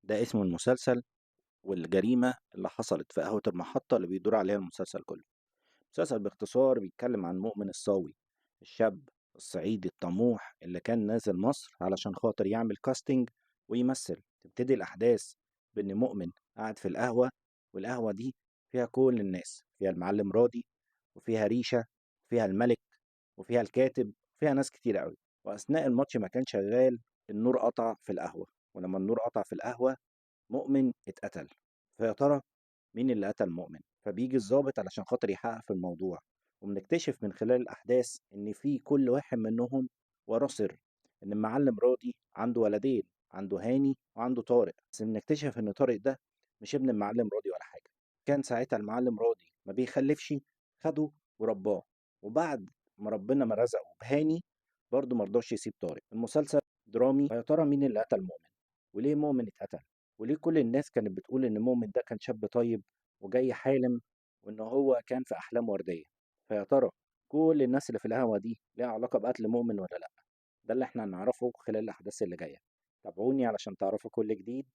ده اسم المسلسل والجريمة اللي حصلت في قهوة المحطة اللي بيدور عليها المسلسل كله. مسلسل باختصار بيتكلم عن مؤمن الصاوي، الشاب الصعيدي الطموح اللي كان نازل مصر علشان خاطر يعمل كاستنج ويمثل. تبتدي الأحداث بإن مؤمن قاعد في القهوة، والقهوة دي فيها كل الناس، فيها المعلم راضي، وفيها ريشة، وفيها الملك، وفيها الكاتب، وفيها ناس كتير قوي. وأثناء الماتش ما كان شغال، النور قطع في القهوة، ولما النور قطع في القهوة مؤمن اتقتل. فيا ترى مين اللي قتل مؤمن؟ فبيجي الضابط علشان خاطر يحقق في الموضوع، وبنكتشف من خلال الأحداث إن في كل واحد منهم وراه سر. إن المعلم راضي عنده ولدين، عنده هاني وعنده طارق، بس بنكتشف إن طارق ده مش ابن المعلم راضي ولا حاجة. كان ساعتها المعلم راضي ما بيخلفش، خده ورباه، وبعد ما ربنا ما رزقه بهاني برضه مرضاش يسيب طارق. المسلسل درامي. فيا ترى مين اللي قتل مؤمن؟ وليه مؤمن اتقتل؟ وليه كل الناس كانت بتقول إن مؤمن ده كان شاب طيب وجاي حالم، وإن هو كان في أحلام وردية؟ فيا ترى كل الناس اللي في القهوة دي ليها علاقة بقتل مؤمن ولا لأ؟ ده اللي احنا هنعرفه خلال الأحداث اللي جاية. تابعوني علشان تعرفوا كل جديد